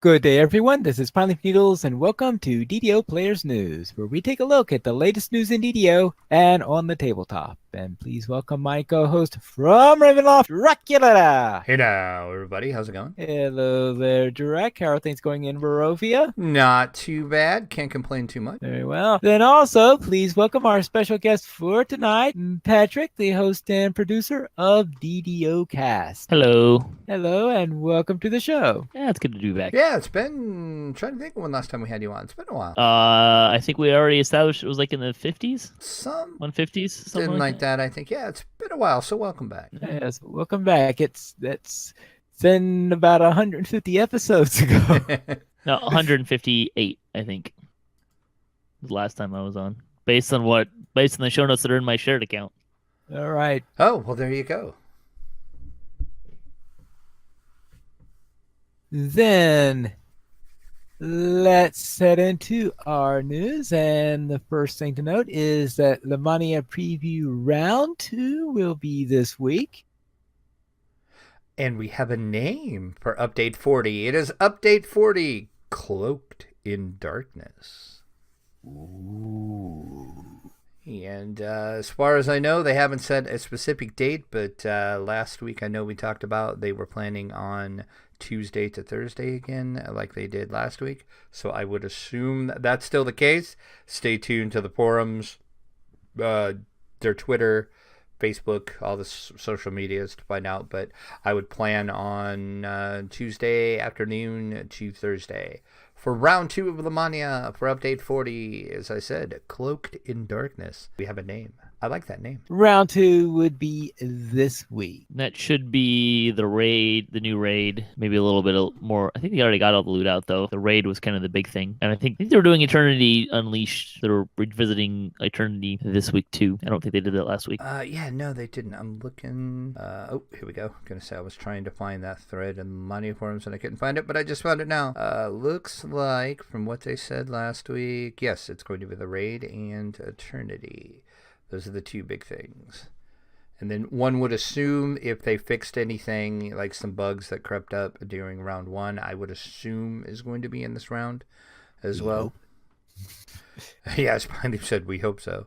Good day, everyone. This is Pine Needles, and welcome to DDO Players News, where we take a look at the latest news in DDO and on the tabletop. And please welcome my co-host from Ravenloft, Dracula. Hey now, everybody. How's it going? Hello there, Drek. How are things going in Barovia? Not too bad. Can't complain too much. Very well. Then also, please welcome our special guest for tonight, Patrick, the host and producer of DDO Cast. Hello. Hello, and welcome to the show. Yeah, it's good to be back. Yeah, it's been... I'm trying to think when last time we had you on. It's been a while. I think we already established it was like in the 50s? Some 150s? Something didn't like like that, I think. Yeah, it's been a while, so welcome back. Yes, welcome back. It's been about 150 episodes ago. No, 158, I think. Was the last time I was on. Based on the show notes that are in my shared account. All right. Oh, well, there you go. Then let's head into our news. And the first thing to note is that Lemania Preview Round 2 will be this week. And we have a name for Update 40. It is Update 40, Cloaked in Darkness. Ooh. And as far as I know, they haven't set a specific date, but last week I know we talked about they were planning on Tuesday to Thursday again, like they did last week. So I would assume that's still the case. Stay tuned to the forums, their Twitter, Facebook, all the social medias to find out. But I would plan on Tuesday afternoon to Thursday. For round 2 of Lemania, for update 40, as I said, Cloaked in Darkness. We have a name. I like that name. Round 2 would be this week. That should be the raid, the new raid. Maybe a little bit more. I think they already got all the loot out, though. The raid was kind of the big thing. And I think they were doing Eternity Unleashed. They were revisiting Eternity this week, too. I don't think they did that last week. Yeah, no, they didn't. I'm looking. Oh, here we go. I'm going to say I was trying to find that thread in Lemania forums and I couldn't find it, but I just found it now. Looks like, from what they said last week, yes, it's going to be the raid and Eternity. Those are the two big things. And then one would assume if they fixed anything, like some bugs that crept up during round 1, I would assume is going to be in this round as well. Yeah, as Piney said, we hope so.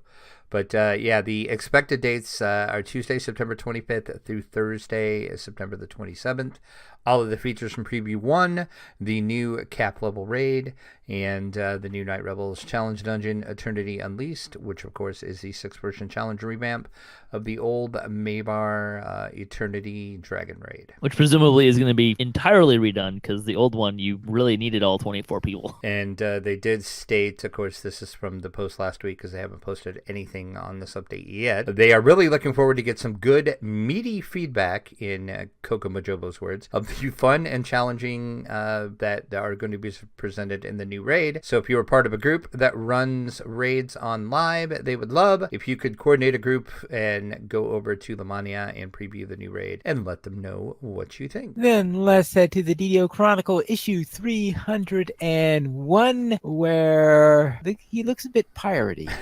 But yeah, the expected dates are Tuesday, September 25th through Thursday, September the 27th. All of the features from Preview 1, the new cap level raid, and the new Night Rebels Challenge Dungeon, Eternity Unleashed, which of course is the 6-person challenge revamp of the old Maybar Eternity Dragon Raid. Which presumably is going to be entirely redone, because the old one, you really needed all 24 people. And they did state, of course, this is from the post last week, because they haven't posted anything on this update yet. They are really looking forward to get some good, meaty feedback, in Coco Majobo's words, of the fun and challenging that are going to be presented in the new raid. So if you are part of a group that runs raids on live, they would love if you could coordinate a group and go over to Lemania and preview the new raid and let them know what you think. Then let's head to the DDO Chronicle issue 301, where he looks a bit piratey.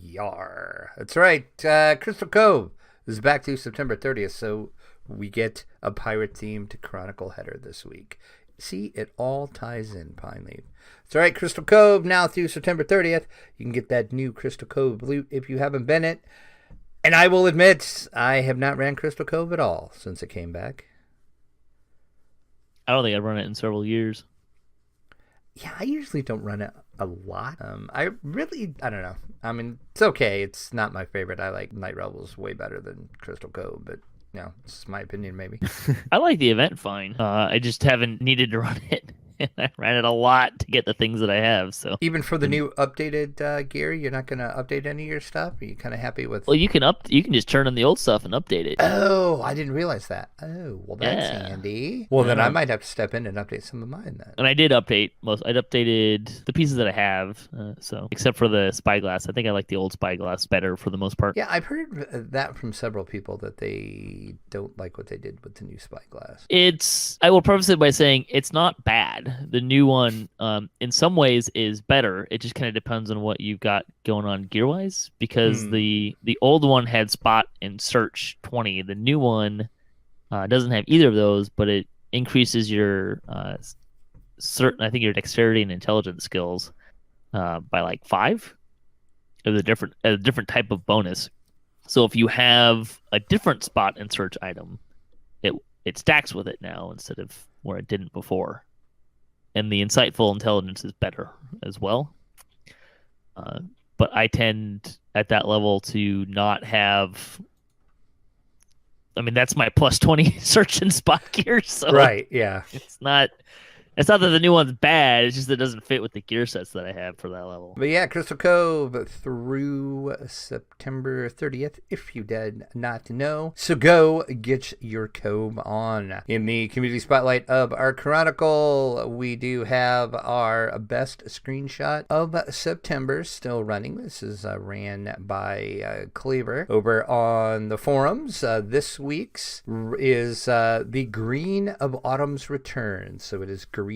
Yar. That's right. Crystal Cove is back to September 30th, so we get a pirate-themed Chronicle header this week. See, it all ties in, Pine Leaf. That's right, Crystal Cove now through September 30th. You can get that new Crystal Cove loot if you haven't been it. And I will admit, I have not ran Crystal Cove at all since it came back. I don't think I've run it in several years. Yeah, I usually don't run it a lot. I don't know. I mean, it's okay. It's not my favorite. I like Night Rebels way better than Crystal Cove, but no, this is my opinion, maybe. I like the event fine. I just haven't needed to run it. I ran it a lot to get the things that I have. So even for the new updated gear, you're not going to update any of your stuff? Are you kind of happy with... Well, you can just turn on the old stuff and update it. Oh, I didn't realize that. Oh, well, that's handy. Well, then I might have to step in and update some of mine then. And I did update most. I updated the pieces that I have. So except for the spyglass, I think I like the old spyglass better for the most part. Yeah, I've heard that from several people that they don't like what they did with the new spyglass. I will preface it by saying it's not bad. The new one, in some ways, is better. It just kind of depends on what you've got going on gear-wise, because the old one had spot and search 20. The new one doesn't have either of those, but it increases your certain. I think your dexterity and intelligence skills by like 5. It was a different type of bonus. So if you have a different spot and search item, it stacks with it now instead of where it didn't before. And the insightful intelligence is better as well. But I tend at that level to not have. I mean, that's my plus 20 search and spot gear. So Right, yeah. it's not that the new one's bad. It's just that it doesn't fit with the gear sets that I have for that level. But yeah, Crystal Cove through September 30th, if you did not know. So go get your cove on. In the community spotlight of our Chronicle, we do have our best screenshot of September still running. This is ran by Cleaver over on the forums. This week's is the Green of Autumn's Return. So it is green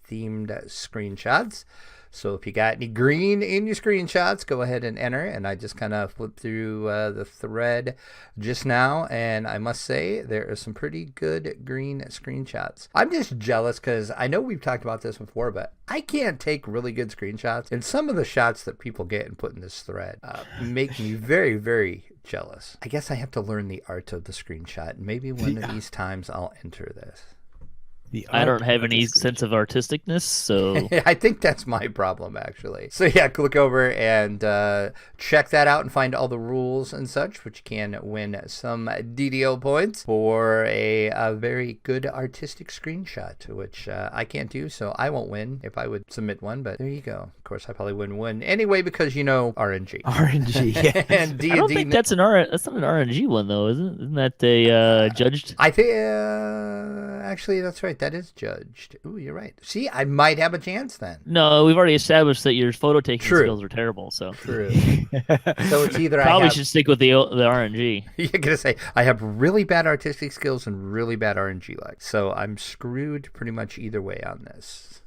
themed screenshots. So if you got any green in your screenshots, go ahead and enter. And I just kind of flipped through the thread just now, and I must say there are some pretty good green screenshots. I'm just jealous because I know we've talked about this before, but I can't take really good screenshots. And some of the shots that people get and put in this thread make me very, very jealous. I guess I have to learn the art of the screenshot. Maybe one of these times I'll enter this. I don't have any sense of artisticness, so I think that's my problem, actually. So yeah, click over and check that out and find all the rules and such, which can win some DDO points for a very good artistic screenshot, which I can't do, so I won't win if I would submit one, but there you go. Of course, I probably wouldn't win anyway because, RNG. RNG, yeah. And D&D, I don't think that's that's not an RNG one, though, is it? Isn't that a judged? I think, actually, that's right. That is judged. Ooh, you're right. See, I might have a chance then. No, we've already established that your photo taking True. skills are terrible. So True. So it's either probably should stick with the RNG. You're gonna say I have really bad artistic skills and really bad RNG lag, so I'm screwed pretty much either way on this.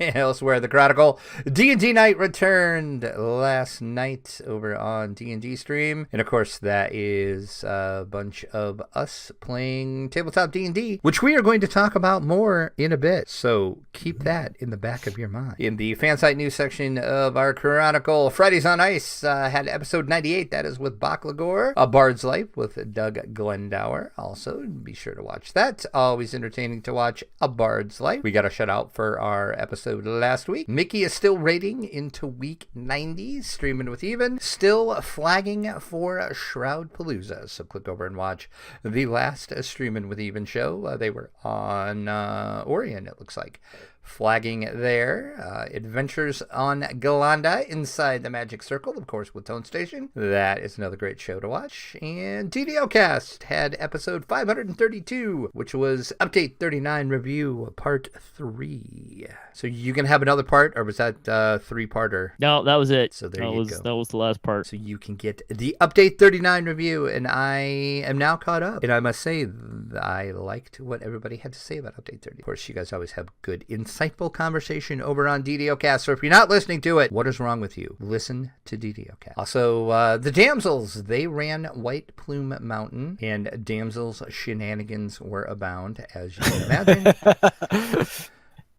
Elsewhere, the Chronicle, D&D Night returned last night over on D&D Stream, and of course that is a bunch of us playing tabletop D&D, which we are going to talk about more in a bit, so keep that in the back of your mind. In the fansite news section of our Chronicle, Fridays on Ice had episode 98, that is with Baklagor, A Bard's Life with Doug Glendower. Also, be sure to watch that. Always entertaining to watch A Bard's Life. We got a shout out for our episode last week. Mickey is still rating into week 90, streaming with Even, still flagging for Shroud Palooza. So click over and watch the last streaming with Even show. They were on Orion, it looks like. Flagging there. Adventures on Galanda Inside the Magic Circle, of course, with Tone Station. That is another great show to watch. And DDO Cast had episode 532, which was Update 39 Review, Part 3. So you can have another part, or was that 3-parter? No, that was it. So there you go. That was the last part. So you can get the Update 39 review, and I am now caught up. And I must say, I liked what everybody had to say about Update 30. Of course, you guys always have good insightful conversation over on DDO Cast. So if you're not listening to it, what is wrong with you? Listen to DDO Cast. Also, the Damsels, they ran White Plume Mountain, and Damsels shenanigans were abound, as you can imagine.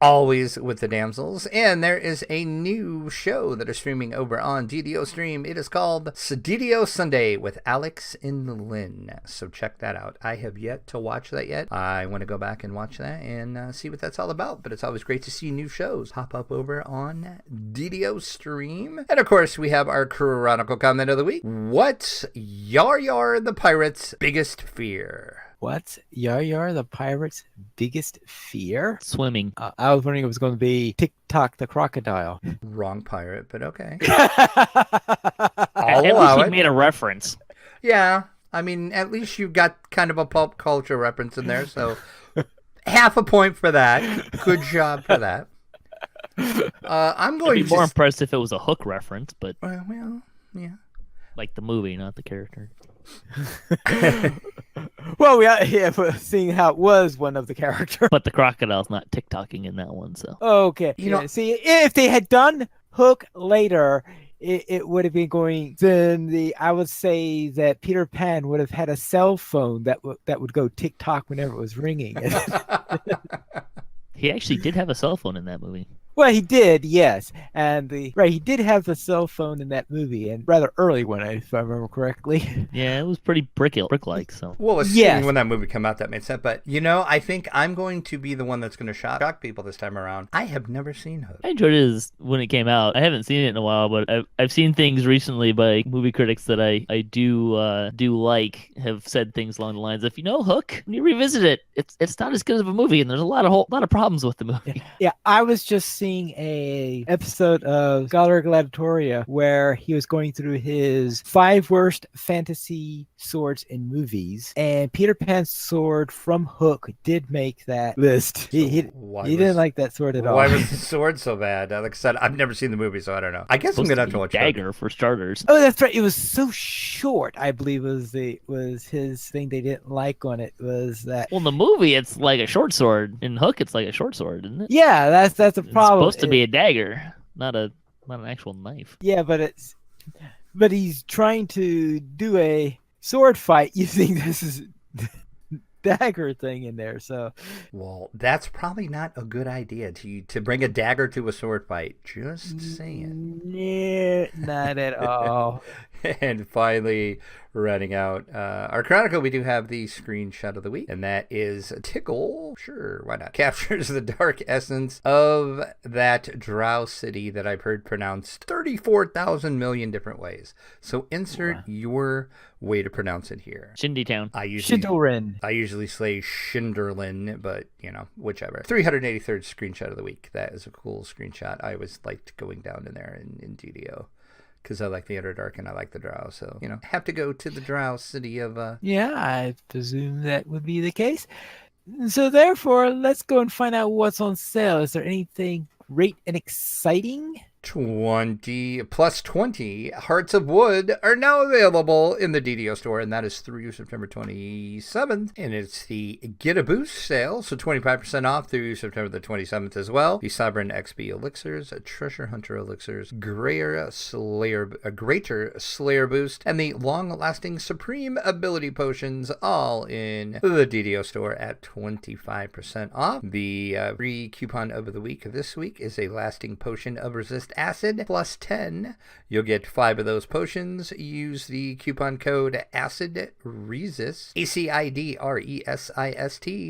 Always with the Damsels. And there is a new show that is streaming over on DDO Stream. It is called DDO Sunday with Alex and Lynn. So check that out. I have yet to watch that yet. I want to go back and watch that and see what that's all about. But it's always great to see new shows pop up over on DDO Stream. And of course, we have our Chronicle comment of the week. What's Yar the Pirate's biggest fear? What's Yar the Pirate's biggest fear? Swimming. I was wondering if it was going to be TikTok the crocodile. Wrong pirate, but okay. At I'll least allow you it. made a reference. Yeah, I mean, at least you got kind of a pop culture reference in there, so half a point for that. Good job for that. I'm going I'd be more impressed if it was a Hook reference, but well, yeah. like the movie, not the character. Well, but seeing how it was one of the characters. But the crocodile's not TikToking in that one, so. Okay. See, if they had done Hook later, it would have been going. Then I would say that Peter Pan would have had a cell phone that would go TikTok whenever it was ringing. He actually did have a cell phone in that movie. Well, he did, yes, and he did have the cell phone in that movie, and rather early one, if I remember correctly. Yeah, it was pretty brick-like. So Well, assuming Yes. when that movie came out, that made sense. But, I think I'm going to be the one that's going to shock people this time around. I have never seen Hook. I enjoyed it when it came out. I haven't seen it in a while, but I've seen things recently by movie critics that I do like, have said things along the lines of, Hook, when you revisit it, it's not as good of a movie, and there's a lot of problems with the movie. Yeah, I was just seeing a episode of Scholar Gladiatoria where he was going through his 5 worst fantasy swords in movies, and Peter Pan's sword from Hook did make that list. He didn't like that sword at all. Why was the sword so bad? Like I said, I've never seen the movie, so I don't know. I guess I'm gonna have to watch Dagger for starters. Oh, that's right. It was so short. I believe was his thing they didn't like on it was that. Well, in the movie, it's like a short sword. In Hook, it's like a short sword, isn't it? Yeah, that's the problem. It's supposed to be a dagger, not an actual knife. Yeah, but he's trying to do a sword fight using this dagger thing in there. So, well, that's probably not a good idea to bring a dagger to a sword fight. Just saying. Yeah, not at all. And finally, running out our chronicle, we do have the screenshot of the week, and that is Tickle. Sure, why not? Captures the dark essence of that Drow city that I've heard pronounced 34,000 million different ways. So insert your way to pronounce it here. Shindytown. I usually say Shinderlin, but whichever. 383rd screenshot of the week. That is a cool screenshot. I always liked going down in there in DDO. Because I like the Underdark and I like the Drow, so have to go to the Drow city of. Yeah, I presume that would be the case. So therefore, let's go and find out what's on sale. Is there anything great and exciting? 20 plus 20 Hearts of Wood are now available in the DDO store, and that is through September 27th. And it's the Get a Boost sale, so 25% off through September the 27th as well. The Sovereign XP elixirs, Treasure Hunter elixirs, Greater Slayer boost, and the long-lasting Supreme ability potions, all in the DDO store at 25% off. The free coupon of the week this week is a lasting potion of resist acid plus 10. You'll get 5 of those potions. Use the coupon code ACIDRESIST, ACIDRESIST,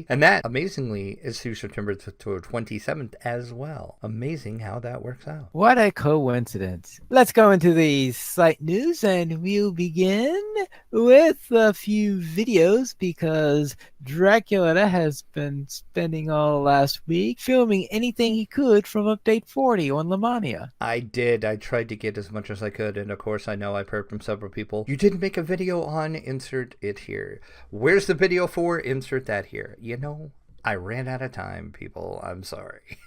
and that amazingly is through September 27th as well. Amazing how that works out. What a coincidence. Let's go into the site news, and we'll begin with a few videos because Dracula has been spending all last week filming anything he could from Update 40 on Lamania. I did. I tried to get as much as I could, and of course I know I've heard from several people, you didn't make a video on, insert it here. Where's the video for? Insert that here. I ran out of time, people. I'm sorry.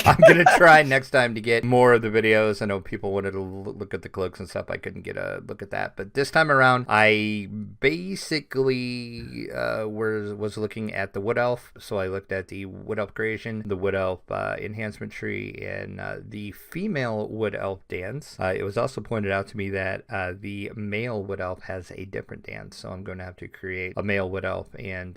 I'm going to try next time to get more of the videos. I know people wanted to look at the cloaks and stuff. I couldn't get a look at that. But this time around, I basically was looking at the Wood Elf. So I looked at the Wood Elf creation, the Wood Elf enhancement tree, and the female Wood Elf dance. It was also pointed out to me that the male Wood Elf has a different dance. So I'm going to have to create a male Wood Elf and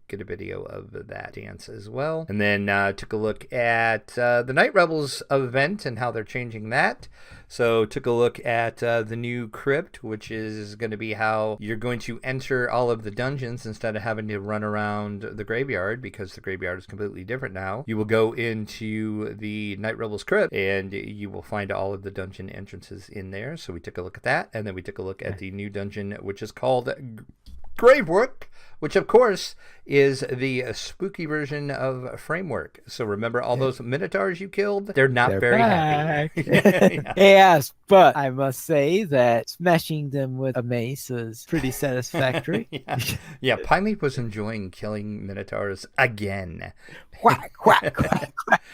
get a video of that dance as well. And then took a look at the Night Rebels event and how they're changing that. So took a look at the new crypt, which is going to be how you're going to enter all of the dungeons instead of having to run around the graveyard, because the graveyard is completely different now. You will go into the Night Rebels crypt and you will find all of the dungeon entrances in there. So we took a look at that, and then we took a look at the new dungeon, which is called Gravework, which of course is the spooky version of Framework. So remember all those Minotaurs you killed? They're very back. happy. Yes, but I must say that smashing them with a mace was pretty satisfactory. Yeah, Pineleaf was enjoying killing Minotaurs again. Quack, quack, quack,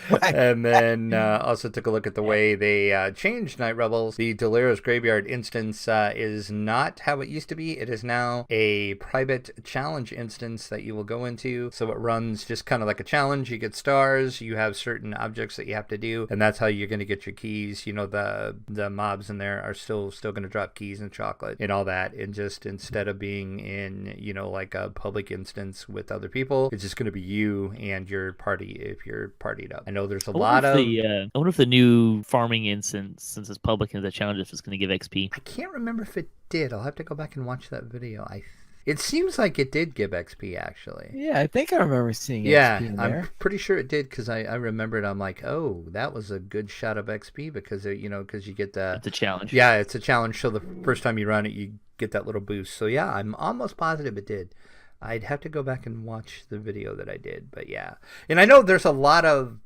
quack. And then also took a look at the way they changed Night Rebels. The Delero's Graveyard instance is not how it used to be. It is now a private challenge instance that you will go into. So it runs just kind of like a challenge. You get stars. You have certain objects that you have to do, and that's how you're going to get your keys. You know, the mobs in there are still going to drop keys and chocolate and all that. And just instead of being in, you know, like a public instance with other people, it's just going to be you and your party if you're partied up. I know there's a lot of. I wonder if the new farming instance, since it's public and it's a challenge, if it's going to give XP. I can't remember if it did. I'll have to go back and watch that video. It seems like it did give XP, actually. Yeah, I think I remember seeing XP in there. I'm pretty sure it did, because I remembered. I'm like, oh, that was a good shot of XP, because because you get that. It's a challenge. Yeah, it's a challenge. So the first time you run it, you get that little boost. So yeah, I'm almost positive it did. I'd have to go back and watch the video that I did, but yeah. And I know there's a lot of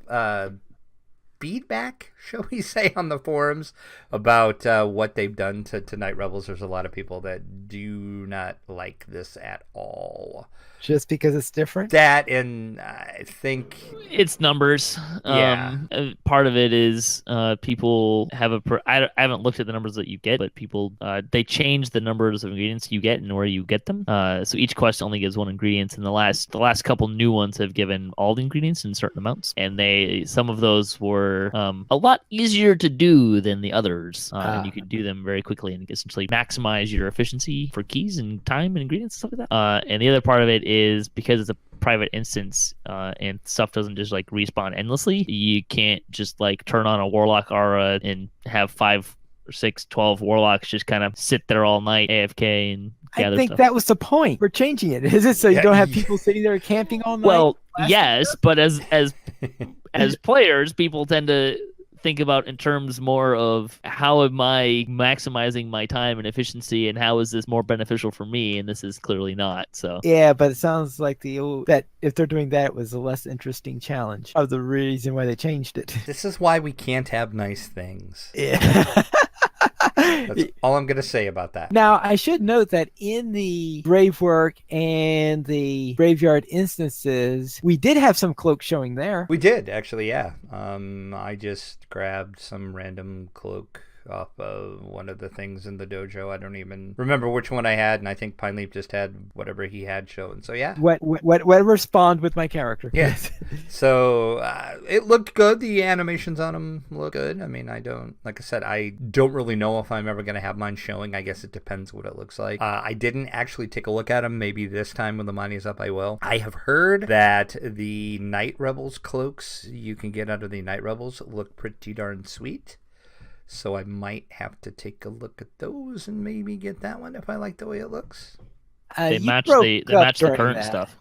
feedback, shall we say, on the forums about what they've done to Night Rebels. There's a lot of people that do not like this at all. Just because it's different? That, and I think it's numbers. Yeah. Part of it is people have I haven't looked at the numbers that you get, but people they change the numbers of ingredients you get and where you get them. So each quest only gives one ingredient, and the last couple new ones have given all the ingredients in certain amounts, and some of those were a lot easier to do than the others, and you could do them very quickly and essentially maximize your efficiency for keys and time and ingredients and stuff like that. And the other part of it is because it's a private instance and stuff doesn't just like respawn endlessly. You can't just like turn on a warlock aura and have 5 or 6, 12 warlocks just kind of sit there all night AFK and gather I think stuff. that was the point. We're changing it. Is it so you don't have people sitting there camping all night? Well, yes, but as players, people tend to think about in terms more of how am I maximizing my time and efficiency, and how is this more beneficial for me, and this is clearly not. So yeah, but it sounds like that if they're doing that, it was a less interesting challenge of the reason why they changed it. This is why we can't have nice things. Yeah. That's all I'm going to say about that. Now, I should note that in the Brave Work and the Graveyard instances, we did have some cloaks showing there. We did, actually, yeah. I just grabbed some random cloak off of one of the things in the dojo. I don't even remember which one I had, and I think Pine Leaf just had whatever he had shown. So yeah, whatever spawned with my character. Yes. So it looked good. The animations on them look good. I mean, I don't really know if I'm ever going to have mine showing. I guess it depends what it looks like. I didn't actually take a look at them. Maybe this time when the money's up, I will. I have heard that the Night Rebels cloaks you can get out of the Night Rebels look pretty darn sweet. So I might have to take a look at those and maybe get that one if I like the way it looks. They match the current stuff.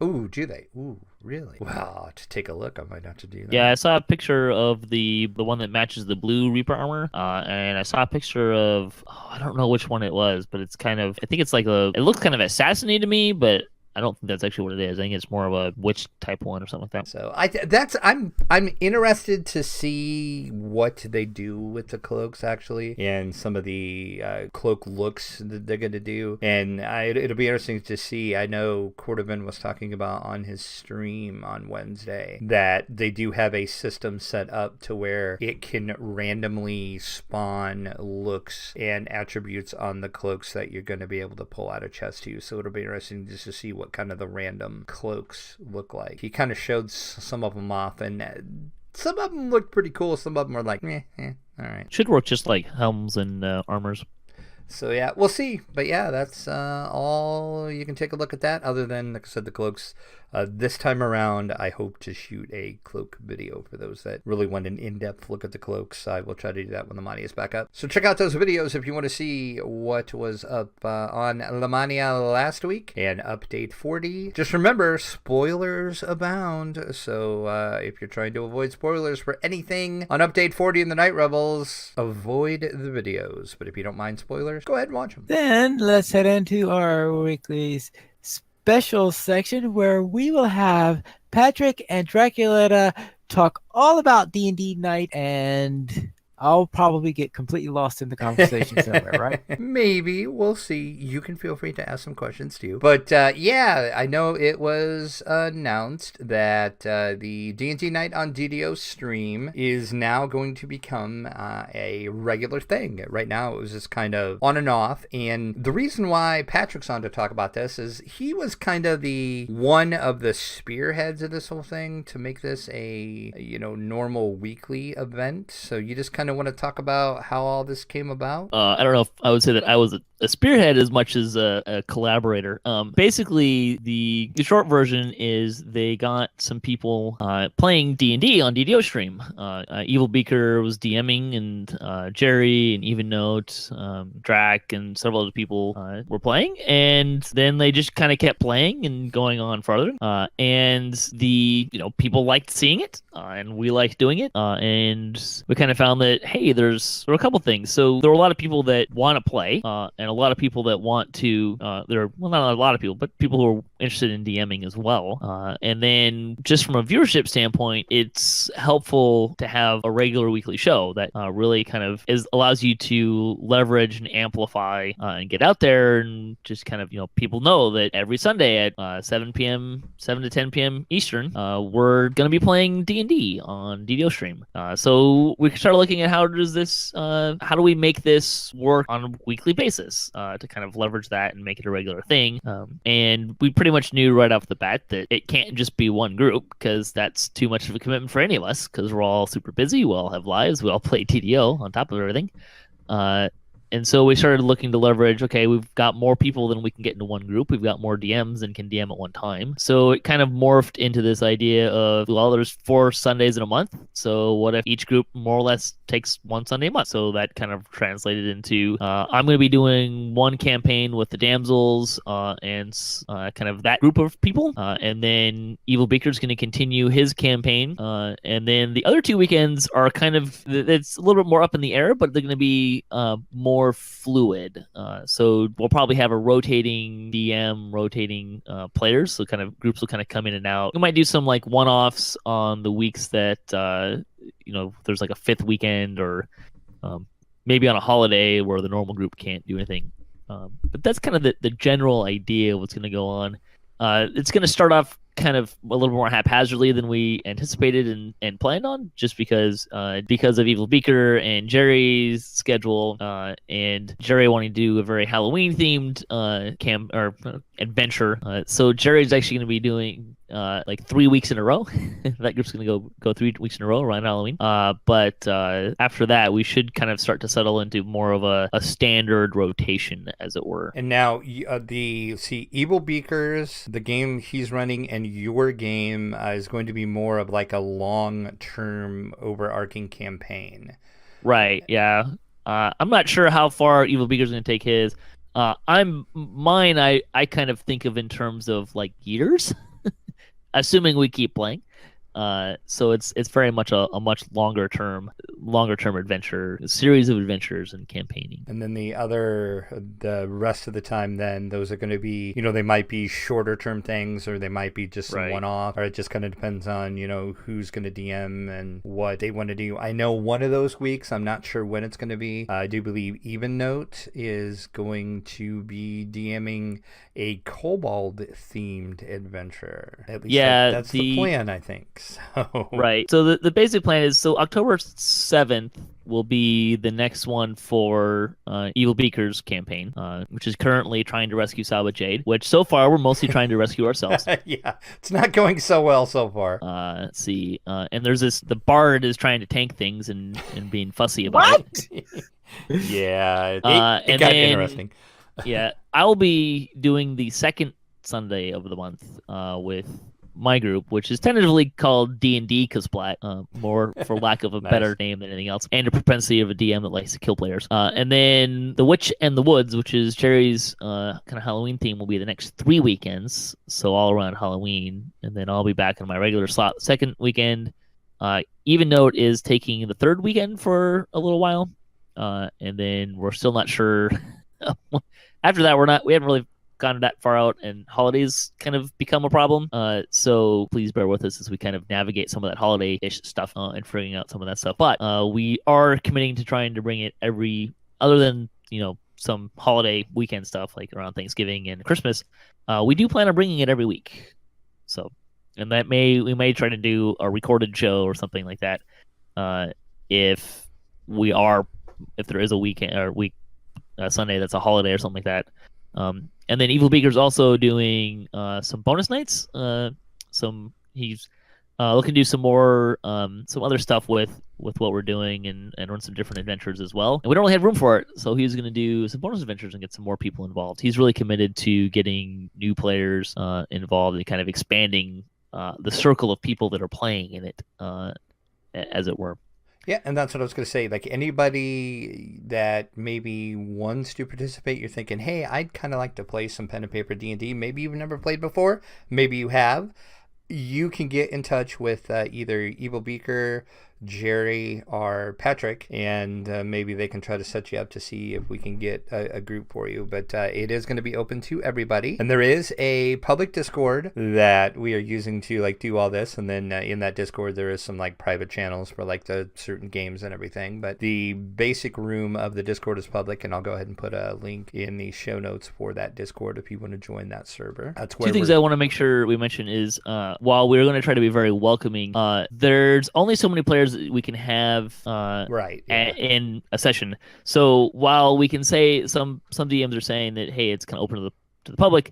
Ooh, do they? Ooh, really? Wow, to take a look, I might have to do that. Yeah, I saw a picture of the one that matches the blue Reaper armor, and I saw a picture of I don't know which one it was, but it's kind of, I think it's like it looks kind of assassiny to me, but I don't think that's actually what it is. I think it's more of a witch type one or something like that. So I'm interested to see what they do with the cloaks actually, and some of the cloak looks that they're going to do. And it'll be interesting to see. I know Cordovan was talking about on his stream on Wednesday that they do have a system set up to where it can randomly spawn looks and attributes on the cloaks that you're going to be able to pull out of chest to you. So it'll be interesting just to see what kind of the random cloaks look like. He kind of showed some of them off, and some of them looked pretty cool. Some of them were like, all right. Should work just like helms and armors. So yeah, we'll see. But yeah, that's all. You can take a look at that. Other than, like I said, the cloaks. This time around, I hope to shoot a cloak video for those that really want an in-depth look at the cloaks. I will try to do that when Lamania is back up. So check out those videos if you want to see what was up on Lamania last week and update 40. Just remember, spoilers abound. So if you're trying to avoid spoilers for anything on update 40 in the Night Rebels, avoid the videos. But if you don't mind spoilers, go ahead and watch them. Then let's head into our weekly special section where we will have Patrick and Draculetta talk all about D&D Night and I'll probably get completely lost in the conversation somewhere, right? Maybe. We'll see. You can feel free to ask some questions too. But yeah, I know it was announced that the D&D night on DDO stream is now going to become a regular thing. Right now, it was just kind of on and off. And the reason why Patrick's on to talk about this is he was kind of the one of the spearheads of this whole thing to make this a normal weekly event. So you just kind of want to talk about how all this came about? I don't know if I would say that I was a spearhead as much as a collaborator. Basically, the short version is they got some people playing D&D on DDO stream. Evil Beaker was DMing, and Jerry and Even Note, Drac, and several other people were playing. And then they just kind of kept playing and going on farther. And the people liked seeing it, and we liked doing it. And we kind of found that, hey, there were a couple things. So there were a lot of people that want to play, and a lot of people that want to. Not a lot of people, but people who are interested in DMing as well. And then just from a viewership standpoint, it's helpful to have a regular weekly show that really kind of allows you to leverage and amplify and get out there, and just kind of people know that every Sunday at 7 to 10 p.m. Eastern, we're gonna be playing D&D on DDO stream. So we started looking at how do we make this work on a weekly basis to kind of leverage that and make it a regular thing. And we pretty much knew right off the bat that it can't just be one group, because that's too much of a commitment for any of us, because we're all super busy, we all have lives, we all play DDO on top of everything. And so we started looking to leverage, okay, we've got more people than we can get into one group. We've got more DMs than can DM at one time. So it kind of morphed into this idea of, well, there's 4 Sundays in a month. So what if each group more or less takes one Sunday a month? So that kind of translated into, I'm going to be doing one campaign with the damsels and kind of that group of people. And then Evil Beaker's going to continue his campaign. And then the other 2 weekends are kind of, it's a little bit more up in the air, but they're going to be more fluid. So we'll probably have a rotating DM, rotating players. So kind of groups will kind of come in and out. We might do some like one-offs on the weeks that there's like a 5th weekend, or maybe on a holiday where the normal group can't do anything. But that's kind of the general idea of what's going to go on. It's going to start off kind of a little more haphazardly than we anticipated and planned on, just because of Evil Beaker and Jerry's schedule, and Jerry wanting to do a very Halloween themed adventure. So Jerry's actually going to be doing like 3 weeks in a row. That group's going to go 3 weeks in a row around Halloween. But after that, we should kind of start to settle into more of a standard rotation, as it were. And now Evil Beaker's, the game he's running, and your game is going to be more of like a long-term overarching campaign. Right, yeah. I'm not sure how far Evil Beaker's going to take his. I kind of think of in terms of like years, assuming we keep playing. So it's very much a much longer term adventure, a series of adventures and campaigning. And then the rest of the time, then those are going to be, they might be shorter term things, or they might be just some one-off, or it just kind of depends on, who's going to DM and what they want to do. I know one of those weeks, I'm not sure when it's going to be. I do believe Even Note is going to be DMing a kobold themed adventure. At least that's the plan, I think. So. Right. So the basic plan is, so October 7th will be the next one for Evil Beaker's campaign, which is currently trying to rescue Saba Jade, which so far we're mostly trying to rescue ourselves. Yeah, it's not going so well so far. Let's see. And there's the bard is trying to tank things and being fussy about it. Yeah, it got interesting. Yeah, I'll be doing the second Sunday of the month with my group, which is tentatively called D&D Cosplat, more for lack of a Nice. better name than anything else, and a propensity of a DM that likes to kill players. And then The Witch and the Woods, which is Jerry's kind of Halloween theme, will be the next 3 weekends, so all around Halloween, and then I'll be back in my regular slot the second weekend. Even Note is taking the 3rd weekend for a little while, and then we're still not sure. After that, we haven't really gotten that far out and holidays kind of become a problem. So please bear with us as we kind of navigate some of that holiday-ish stuff and figuring out some of that stuff. But we are committing to trying to bring it other than, some holiday weekend stuff like around Thanksgiving and Christmas. We do plan on bringing it every week. So, and we may try to do a recorded show or something like that. If there is a weekend or Sunday that's a holiday or something like that. And then Evil Beaker's also doing some bonus nights. He's looking to do some more some other stuff with what we're doing and run some different adventures as well. And we don't really have room for it, so he's going to do some bonus adventures and get some more people involved. He's really committed to getting new players involved and kind of expanding the circle of people that are playing in it, as it were. Yeah, and that's what I was going to say. Like, anybody that maybe wants to participate, you're thinking, hey, I'd kind of like to play some pen and paper D&D. Maybe you've never played before. Maybe you have. You can get in touch with either Evil Beaker, Jerry, or Patrick, and maybe they can try to set you up to see if we can get a group for you. But it is going to be open to everybody, and there is a public Discord that we are using to do all this. And then in that Discord, there is some private channels for the certain games and everything. But the basic room of the Discord is public, and I'll go ahead and put a link in the show notes for that Discord if you want to join that server. That's where Two things I want to make sure we mention is while we're going to try to be very welcoming, there's only so many players that we can have in a session. So while we can say some DMs are saying that, hey, it's kind of open to the public,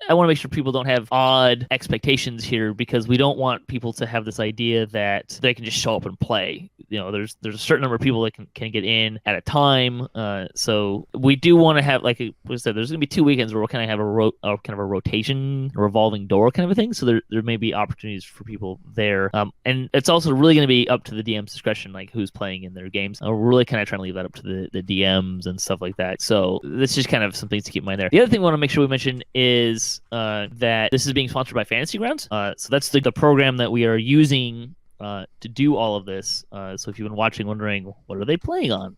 I want to make sure people don't have odd expectations here, because we don't want people to have this idea that they can just show up and play. There's a certain number of people that can get in at a time. So we do want to have, like I said, there's going to be 2 weekends where we'll kind of have a rotation, a revolving door kind of a thing. So there may be opportunities for people there. And it's also really going to be up to the DM's discretion, like who's playing in their games. We're really kind of trying to leave that up to the DMs and stuff like that. So that's just kind of some things to keep in mind there. The other thing we want to make sure we mention is that this is being sponsored by Fantasy Grounds. So that's the program that we are using to do all of this. So if you've been watching, wondering what are they playing on,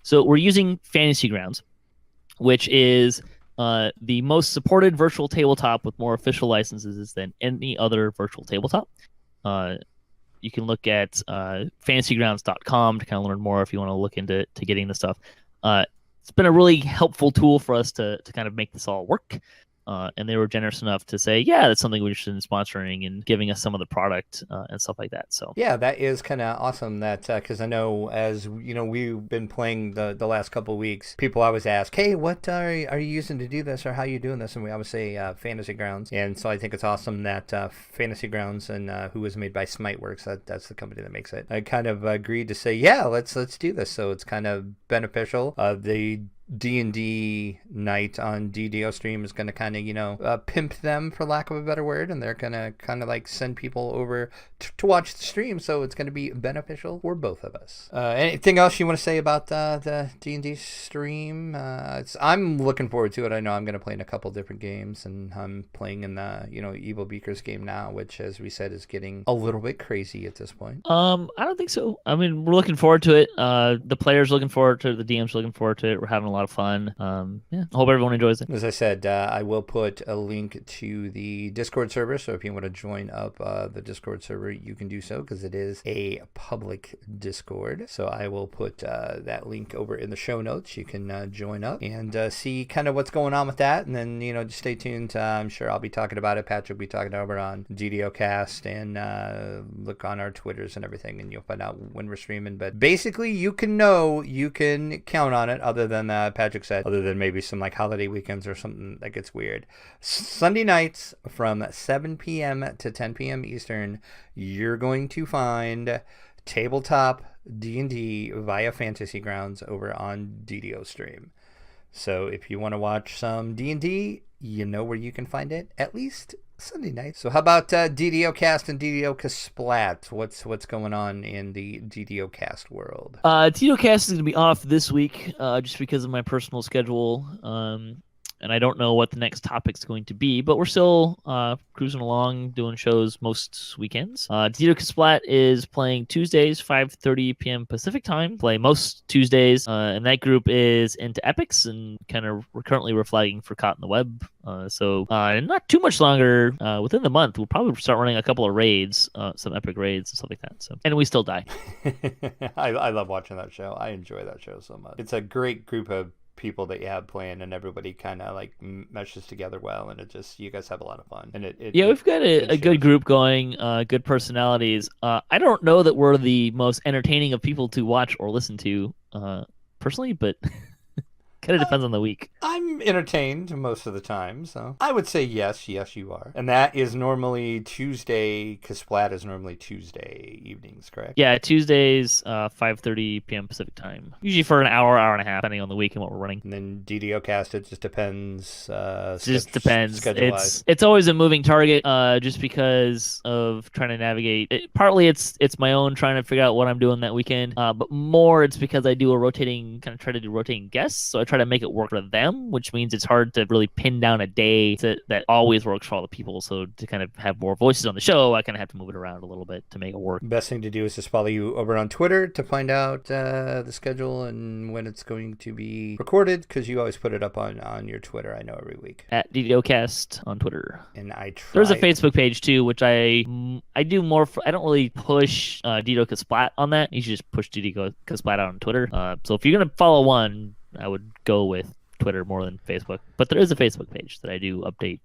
so we're using Fantasy Grounds, which is the most supported virtual tabletop with more official licenses than any other virtual tabletop. You can look at fantasygrounds.com to kind of learn more if you want to look into getting this stuff. It's been a really helpful tool for us to kind of make this all work. And they were generous enough to say, yeah, that's something we're interested in sponsoring and giving us some of the product and stuff like that. So yeah, that is kind of awesome. That because I know, as you know, we've been playing the last couple of weeks. People always ask, hey, what are you using to do this, or how are you doing this? And we always say Fantasy Grounds. And so I think it's awesome that Fantasy Grounds, and who was made by Smiteworks, that's the company that makes it, I kind of agreed to say, yeah, let's do this. So it's kind of beneficial. The D&D night on DDO stream is going to kind of, pimp them, for lack of a better word, and they're going to kind of send people over to watch the stream, so it's going to be beneficial for both of us. Anything else you want to say about the D&D stream? I'm looking forward to it. I know I'm going to play in a couple different games, and I'm playing in the, Evil Beaker's game now, which, as we said, is getting a little bit crazy at this point. I don't think so. I mean, we're looking forward to it. The players looking forward to it. The DM's looking forward to it. We're having a lot of fun. Yeah, I hope everyone enjoys it. As I said, I will put a link to the Discord server, so if you want to join up the Discord server, you can do so, because it is a public Discord. So I will put that link over in the show notes. You can join up and see kind of what's going on with that, and then just stay tuned. I'm sure I'll be talking about it. Patrick will be talking over on DDO Cast, and look on our Twitters and everything, and you'll find out when we're streaming. But basically, you can count on it, other than Patrick said, other than maybe some holiday weekends or something that gets weird. Sunday nights from 7 p.m. to 10 p.m. Eastern, you're going to find tabletop D&D via Fantasy Grounds over on DDO stream. So if you want to watch some D&D, you know where you can find it, at least Sunday night. So how about DDO Cast and DDO Splat? What's going on in the DDO Cast world? DDO Cast is going to be off this week just because of my personal schedule. and I don't know what the next topic's going to be, but we're still cruising along, doing shows most weekends. DDO Splat is playing Tuesdays, 5:30 p.m. Pacific time. Play most Tuesdays, and that group is into epics, and we're currently flagging for Caught in the Web. So not too much longer. Within the month, we'll probably start running a couple of raids, some epic raids and stuff like that. So, and we still die. I love watching that show. I enjoy that show so much. It's a great group of people that you have playing, and everybody kind of like meshes together well, and you guys have a lot of fun. And we've got a good group going, good personalities. I don't know that we're the most entertaining of people to watch or listen to personally, but kind of depends on the week. I'm entertained most of the time, so I would say yes, you are. And that is normally Tuesday, because Splat is normally Tuesday evenings, correct? Yeah, Tuesdays, 5:30 p.m. Pacific time. Usually for an hour and a half, depending on the week and what we're running. And then DDO cast, it just depends. Depends. Schedule-wise. It's always a moving target, just because of trying to navigate. Partly it's my own trying to figure out what I'm doing that weekend, but more it's because I do try to do rotating guests, so I try to make it work for them, which means it's hard to really pin down a day that always works for all the people. So to kind of have more voices on the show, I kind of have to move it around a little bit to make it work. Best thing to do is just follow you over on Twitter to find out the schedule and when it's going to be recorded, because you always put it up on your Twitter, I know, every week. At DDOcast on Twitter. And there's a Facebook page too, which I do more for. I don't really push DDO Splat on that. You should just push DDO Splat out on Twitter. So if you're going to follow one, I would go with Twitter more than Facebook. But there is a Facebook page that I do update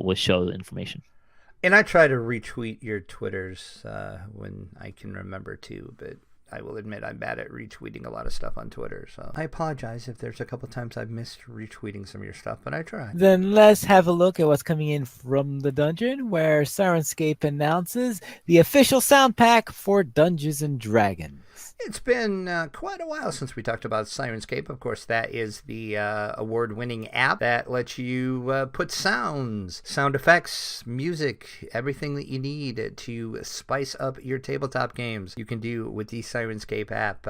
with show information. And I try to retweet your Twitters when I can remember to, but I will admit I'm bad at retweeting a lot of stuff on Twitter. So I apologize if there's a couple times I've missed retweeting some of your stuff, but I try. Then let's have a look at what's coming in from the dungeon, where Sirenscape announces the official sound pack for Dungeons and Dragons. It's been quite a while since we talked about Sirenscape. Of course, that is the award-winning app that lets you put sounds, sound effects, music, everything that you need to spice up your tabletop games. You can do with the Sirenscape app.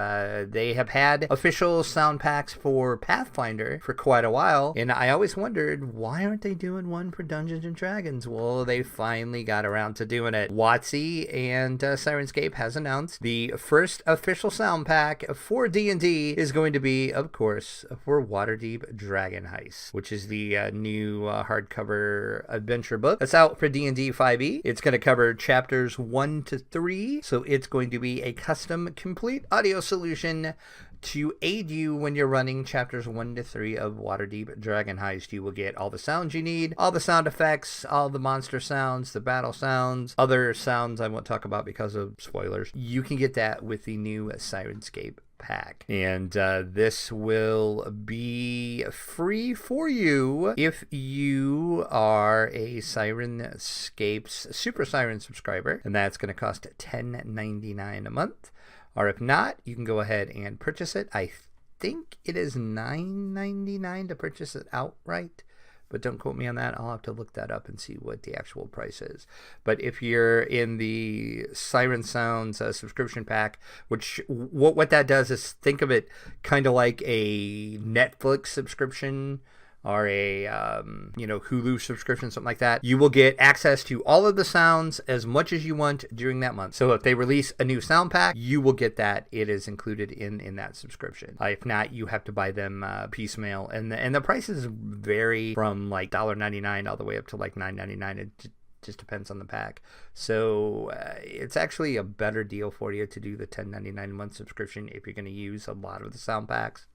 They have had official sound packs for Pathfinder for quite a while, and I always wondered, why aren't they doing one for Dungeons and Dragons? Well, they finally got around to doing it. WotC and Sirenscape has announced the first official sound pack for D&D is going to be, of course, for Waterdeep Dragon Heist, which is the new hardcover adventure book that's out for D&D 5e. It's going to cover chapters 1 to 3, so it's going to be a custom complete audio solution to aid you when you're running chapters 1 to 3 of Waterdeep Dragon Heist. You will get all the sounds you need, all the sound effects, all the monster sounds, the battle sounds, other sounds I won't talk about because of spoilers. You can get that with the new Sirenscape pack, and this will be free for you if you are a Sirenscape's Super Siren subscriber, and that's going to cost $10.99 a month. Or if not, you can go ahead and purchase it. I think it is $9.99 to purchase it outright, but don't quote me on that. I'll have to look that up and see what the actual price is. But if you're in the Siren Sounds subscription pack, which what that does is, think of it kind of like a Netflix subscription or a Hulu subscription, something like that. You will get access to all of the sounds as much as you want during that month. So if they release a new sound pack, you will get that. It is included in that subscription. If not, you have to buy them piecemeal, and the prices vary from like $1.99 all the way up to like $9.99. It just depends on the pack. So it's actually a better deal for you to do the $10.99 a month subscription if you're going to use a lot of the sound packs.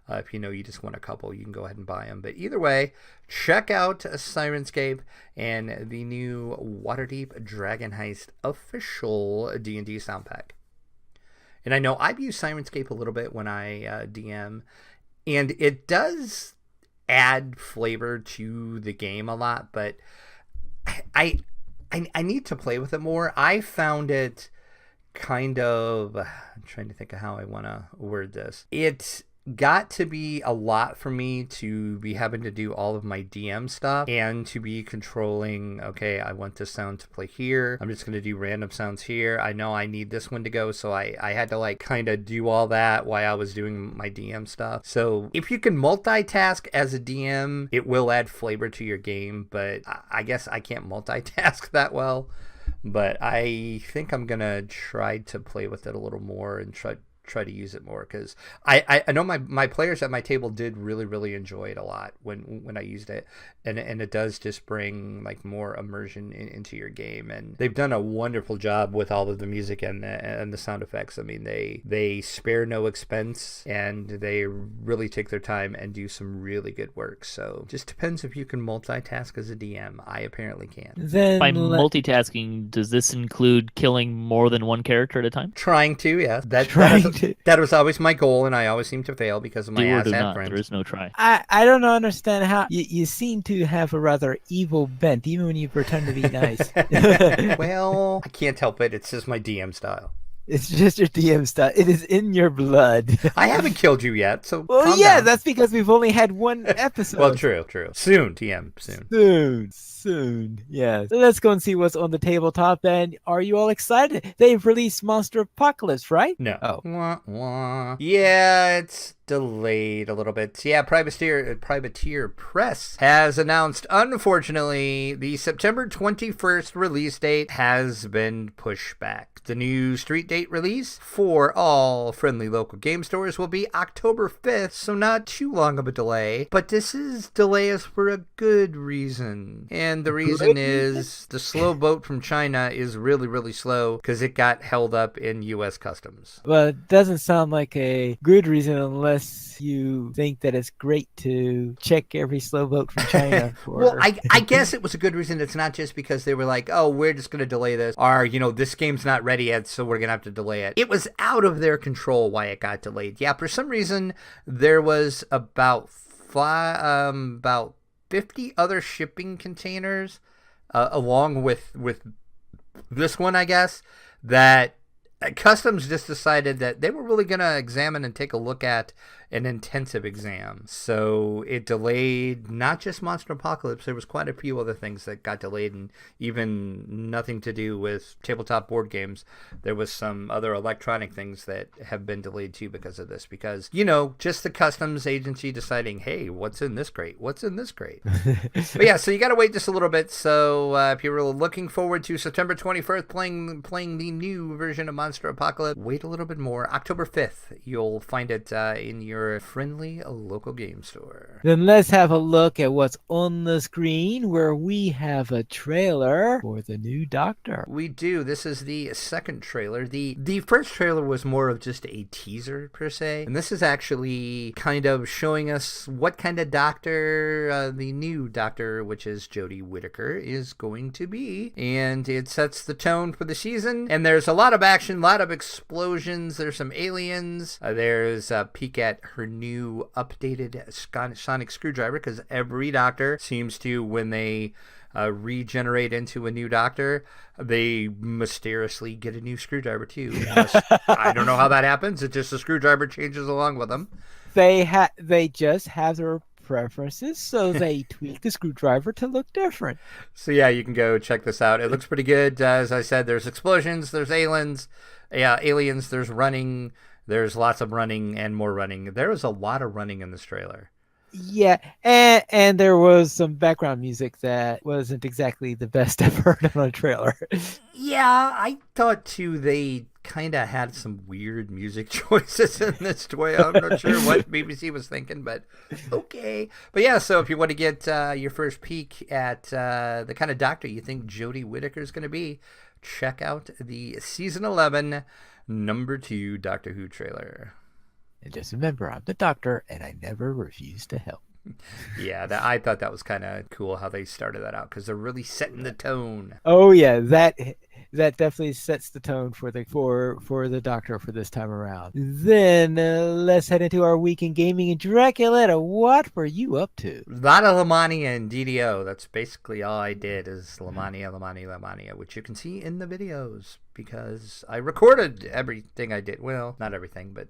If you just want a couple, you can go ahead and buy them. But either way, check out Sirenscape and the new Waterdeep Dragon Heist official D&D sound pack. And I know I've used Sirenscape a little bit when I DM, and it does add flavor to the game a lot, but I need to play with it more. I found it kind of, I'm trying to think of how I want to word this. got to be a lot for me to be having to do all of my DM stuff and to be controlling, okay, I want this sound to play here. I'm just going to do random sounds here. I know I need this one to go. So I had to like kind of do all that while I was doing my DM stuff. So if you can multitask as a DM, it will add flavor to your game. But I guess I can't multitask that well. But I think I'm going to try to play with it a little more and try to use it more, because I know my players at my table did really enjoy it a lot when I used it, and it does just bring like more immersion into your game, and they've done a wonderful job with all of the music and the sound effects. I mean, they spare no expense, and they really take their time and do some really good work. So just depends if you can multitask as a DM. I apparently can. Then By multitasking, does this include killing more than one character at a time? Trying to, yes. That was always my goal, and I always seem to fail because of my Do or do asshat not. friends. There is no try. I don't understand how you seem to have a rather evil bent, even when you pretend to be nice. Well, I can't help it. It's just my DM style. It's just your DM style. It is in your blood. I haven't killed you yet, so Well, calm yeah, down. that's because we've only had one episode. Well, true. Soon, TM, soon. Soon. Yeah. So let's go and see what's on the tabletop. And are you all excited? They've released Monster Apocalypse, right? No. Oh. Wah, wah. Yeah, it's delayed a little bit. Yeah, Privateer Press has announced, unfortunately, the September 21st release date has been pushed back. The new street date release for all friendly local game stores will be October 5th, so not too long of a delay. But this is delay is for a good reason. And the reason is the slow boat from China is really slow because it got held up in U.S. Customs. Well, it doesn't sound like a good reason unless you think that it's great to check every slow boat from China. Well, I guess it was a good reason. It's not just because they were like, oh, we're just going to delay this, or, this game's not ready yet, so we're going to have to delay it. It was out of their control why it got delayed. Yeah, for some reason, there was about 50 other shipping containers along with this one, I guess, that Customs just decided that they were really going to examine and take a look at an intensive exam. So it delayed not just Monster Apocalypse. There was quite a few other things that got delayed, and even nothing to do with tabletop board games. There was some other electronic things that have been delayed too because of this. Because, just the Customs agency deciding, hey, what's in this crate? What's in this crate? But yeah, so you got to wait just a little bit. So if you're really looking forward to September 21st playing the new version of Monster Apocalypse, wait a little bit more. October 5th, you'll find it in your friendly local game store. Then let's have a look at what's on the screen, where we have a trailer for the new Doctor. We do. This is the second trailer. The first trailer was more of just a teaser, per se. And this is actually kind of showing us what kind of Doctor the new Doctor, which is Jodie Whittaker, is going to be. And it sets the tone for the season. And there's a lot of action, a lot of explosions. There's some aliens. There's a peek at her new updated sonic screwdriver, because every Doctor seems to, when they regenerate into a new Doctor, they mysteriously get a new screwdriver too. I don't know how that happens. It's just the screwdriver changes along with them. They just have their preferences, so they tweak the screwdriver to look different. So yeah, you can go check this out. It looks pretty good. As I said, there's explosions, there's aliens, there's running. There's lots of running and more running. There was a lot of running in this trailer. Yeah, and there was some background music that wasn't exactly the best I've heard on a trailer. Yeah, I thought too they kind of had some weird music choices in this toy. I'm not sure what BBC was thinking, but okay. But yeah, so if you want to get your first peek at the kind of Doctor you think Jodie Whittaker is going to be, check out the Season 11 number 2 Doctor Who trailer. And just remember, I'm the Doctor, and I never refuse to help. Yeah, I thought that was kind of cool how they started that out, because they're really setting the tone. Oh yeah, that definitely sets the tone for the Doctor for this time around. Then let's head into our week in gaming. And Dracula, what were you up to? A lot of Lamania and DDO. That's basically all I did is Lamania, which you can see in the videos because I recorded everything I did. Well, not everything, but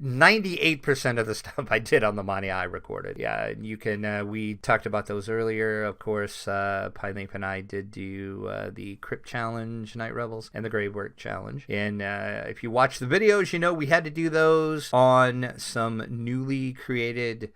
98% of the stuff I did on the Mania I recorded. Yeah, you can, we talked about those earlier. Of course, Pyleaf and I did do the Crypt Challenge, Night Rebels, and the Gravework Challenge. And if you watch the videos, you know we had to do those on some newly created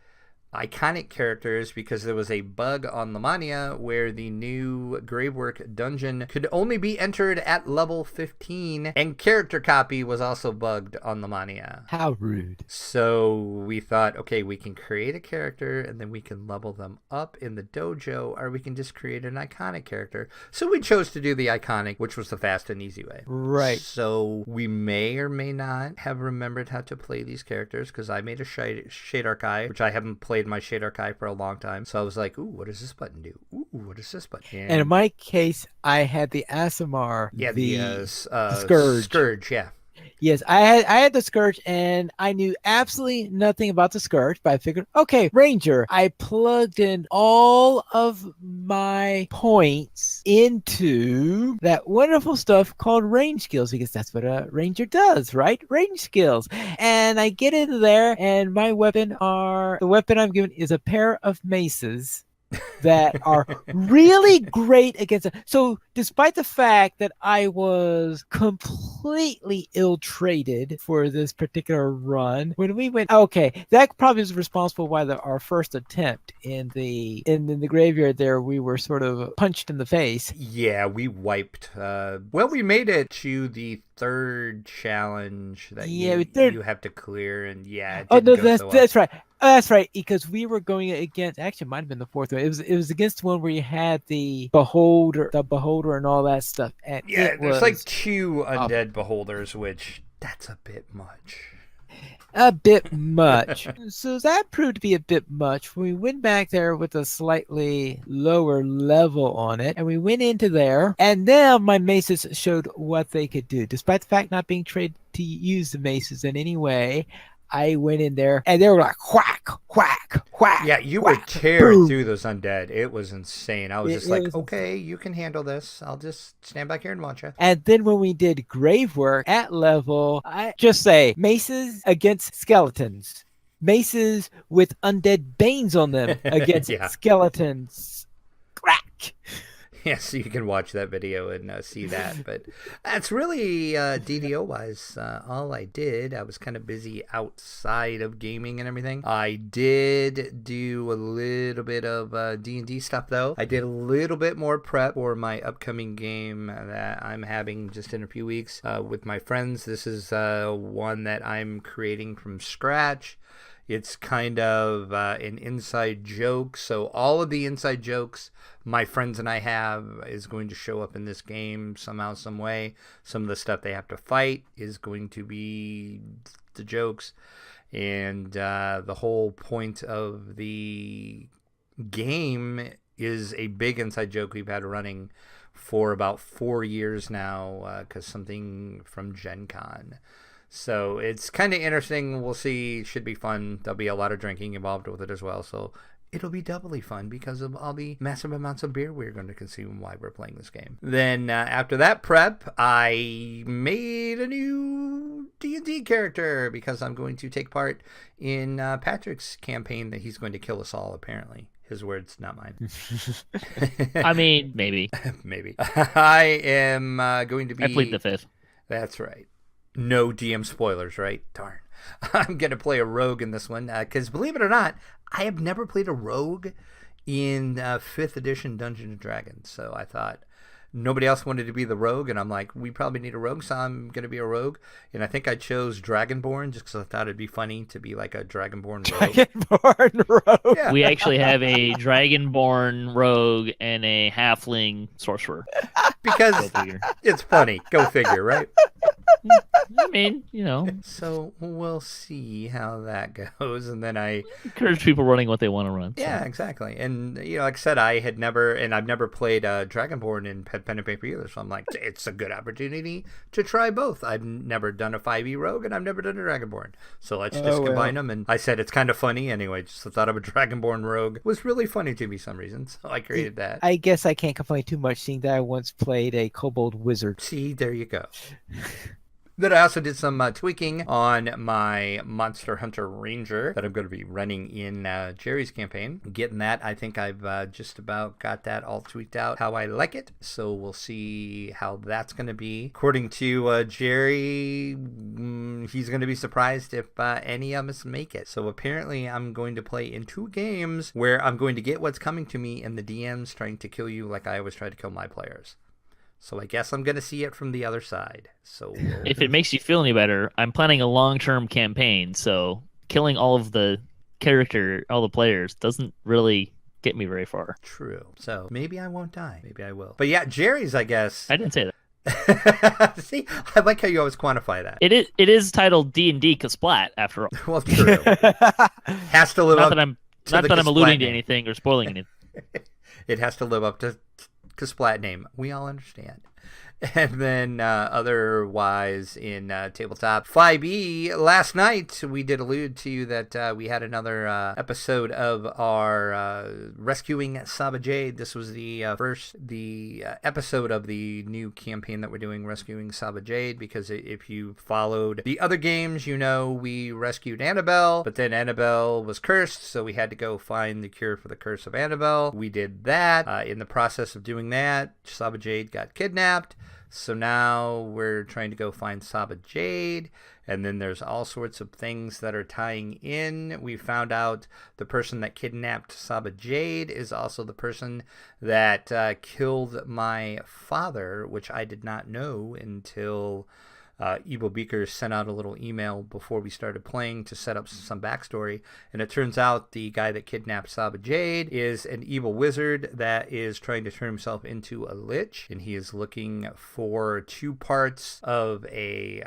iconic characters because there was a bug on the Mania where the new Gravework dungeon could only be entered at level 15, and character copy was also bugged on the Mania. How rude. So we thought, okay, we can create a character and then we can level them up in the dojo, or we can just create an iconic character. So we chose to do the iconic, which was the fast and easy way. Right. So we may or may not have remembered how to play these characters because I made a Shade Archive, which I haven't played my Shade Archive for a long time. So I was like, ooh, what does this button do? Ooh, what does this button do? And in my case, I had the Asimar, the Scourge. Scourge, yeah. Yes, I had the Scourge, and I knew absolutely nothing about the Scourge, but I figured, okay, Ranger. I plugged in all of my points into that wonderful stuff called range skills, because that's what a Ranger does, right? Range skills. And I get into there, and the weapon I'm given is a pair of maces that are really great against it. So despite the fact that I was completely ill-traded for this particular run, when we went, okay, that probably was responsible why our first attempt in the graveyard there, we were sort of punched in the face. Yeah, we wiped. We made it to the third challenge that you have to clear, and yeah, it didn't go so well. That's right. That's right, because we were going against, actually it might have been the fourth one. It was against the one where you had the beholder and all that stuff. And yeah, there's like 2 undead beholders, which that's a bit much. A bit much. So that proved to be a bit much. We went back there with a slightly lower level on it, and we went into there, and now my maces showed what they could do. Despite the fact not being trained to use the maces in any way, I went in there, and they were like, whack, whack, whack. Yeah, you whack, were tearing boom. through those undead. It was insane. I was just like, okay, you can handle this. I'll just stand back here and watch you. And then when we did grave work at level, I just say, maces against skeletons. Maces with undead banes on them against skeletons. Crack. Yeah, so you can watch that video and see that. But that's really DDO-wise all I did. I was kind of busy outside of gaming and everything. I did do a little bit of D&D stuff, though. I did a little bit more prep for my upcoming game that I'm having just in a few weeks with my friends. This is one that I'm creating from scratch. It's kind of an inside joke. So all of the inside jokes my friends and I have is going to show up in this game somehow, some way. Some of the stuff they have to fight is going to be the jokes. And the whole point of the game is a big inside joke we've had running for about 4 years now because something from Gen Con. So it's kind of interesting. We'll see. Should be fun. There'll be a lot of drinking involved with it as well. So it'll be doubly fun because of all the massive amounts of beer we're going to consume while we're playing this game. Then after that prep, I made a new D&D character because I'm going to take part in Patrick's campaign that he's going to kill us all, apparently. His words, not mine. I mean, maybe. Maybe. I am going to be... I plead the fifth. That's right. No DM spoilers, right? Darn. I'm going to play a rogue in this one because, believe it or not, I have never played a rogue in 5th edition Dungeons & Dragons. So I thought nobody else wanted to be the rogue, and I'm like, we probably need a rogue, so I'm going to be a rogue. And I think I chose Dragonborn just because I thought it'd be funny to be like a Dragonborn rogue. Dragonborn rogue. Yeah. We actually have a Dragonborn rogue and a halfling sorcerer. Because it's funny. Go figure, right? I mean, you know. So we'll see how that goes, and then I encourage people running what they want to run. Yeah, so. Exactly. And like I said, I've never played Dragonborn in Pen and Paper either, so I'm like, it's a good opportunity to try both. I've never done a 5e rogue, and I've never done a Dragonborn, so let's just combine them. And I said it's kind of funny anyway. Just the thought of a Dragonborn rogue was really funny to me some reason, so I created that. I guess I can't complain too much, seeing that I once played a kobold wizard. See, there you go. Then I also did some tweaking on my Monster Hunter Ranger that I'm going to be running in Jerry's campaign. Getting that, I think I've just about got that all tweaked out how I like it. So we'll see how that's going to be. According to Jerry, he's going to be surprised if any of us make it. So apparently I'm going to play in 2 games where I'm going to get what's coming to me and the DMs trying to kill you like I always try to kill my players. So I guess I'm going to see it from the other side. So if it makes you feel any better, I'm planning a long-term campaign, so killing all the players doesn't really get me very far. True. So maybe I won't die. Maybe I will. But yeah, Jerry's, I guess. I didn't say that. See, I like how you always quantify that. It is titled D&D Kasplat after all. Well, true. Has to live Not up that I'm to not the that I'm alluding Kasplat to name. anything or spoiling anything. It has to live up to Kasplat name. We all understand. And then otherwise in Tabletop 5e, last night we did allude to that we had another episode of our Rescuing Saba Jade. This was the first episode of the new campaign that we're doing, Rescuing Saba Jade, because if you followed the other games, you know we rescued Annabelle, but then Annabelle was cursed, so we had to go find the cure for the curse of Annabelle. We did that. In the process of doing that, Saba Jade got kidnapped. So now we're trying to go find Saba Jade, and then there's all sorts of things that are tying in. We found out the person that kidnapped Saba Jade is also the person that killed my father, which I did not know until Evil Beaker sent out a little email before we started playing to set up some backstory, and it turns out the guy that kidnapped Saba Jade is an evil wizard that is trying to turn himself into a lich, and he is looking for 2 parts of a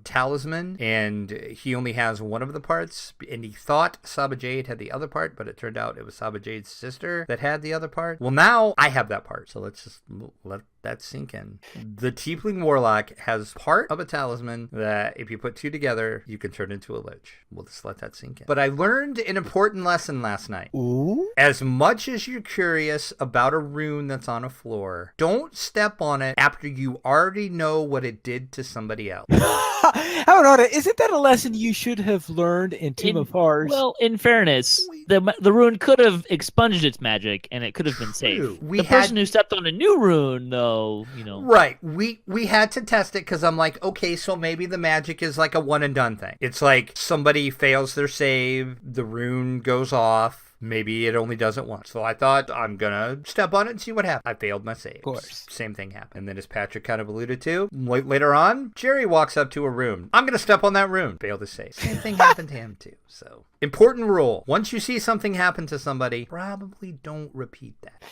talisman, and he only has one of the parts, and he thought Saba Jade had the other part, but it turned out it was Saba Jade's sister that had the other part. Well, now I have that part, so let's just let that sink in. The Tiefling Warlock has part of a talisman that if you put 2 together, you can turn into a lich. We'll just let that sink in. But I learned an important lesson last night. Ooh. As much as you're curious about a rune that's on a floor, don't step on it after you already know what it did to somebody else. Hold on, isn't that a lesson you should have learned in Team of Horrors? Well, in fairness, the rune could have expunged its magic, and it could have been safe. The person who stepped on a new rune, though, you know. Right. We had to test it because I'm like, okay, so maybe the magic is like a one and done thing. It's like somebody fails their save, the rune goes off. Maybe it only does it once. So I thought I'm going to step on it and see what happens. I failed my save. Of course. Same thing happened. And then as Patrick kind of alluded to, later on, Jerry walks up to a rune. I'm going to step on that rune. Failed his save. Same thing happened to him too. So important rule. Once you see something happen to somebody, probably don't repeat that.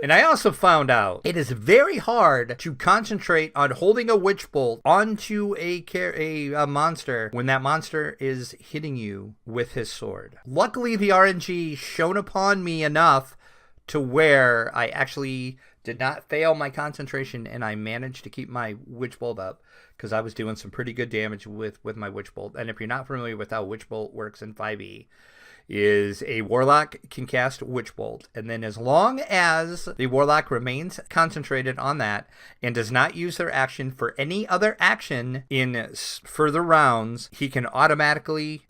And I also found out it is very hard to concentrate on holding a witch bolt onto a monster when that monster is hitting you with his sword. Luckily, the RNG shone upon me enough to where I actually did not fail my concentration, and I managed to keep my witch bolt up because I was doing some pretty good damage with my witch bolt. And if you're not familiar with how witch bolt works in 5e, is a warlock can cast Witch Bolt, and then as long as the warlock remains concentrated on that and does not use their action for any other action in further rounds, he can automatically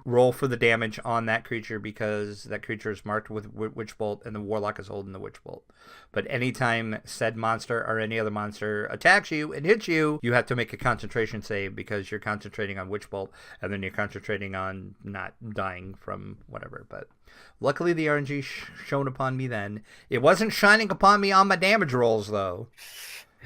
roll for the damage on that creature because that creature is marked with Witch Bolt and the warlock is holding the Witch Bolt. But anytime said monster or any other monster attacks you and hits you, you have to make a concentration save because you're concentrating on Witch Bolt and then you're concentrating on not dying from whatever. But luckily the RNG shone upon me then. It wasn't shining upon me on my damage rolls though.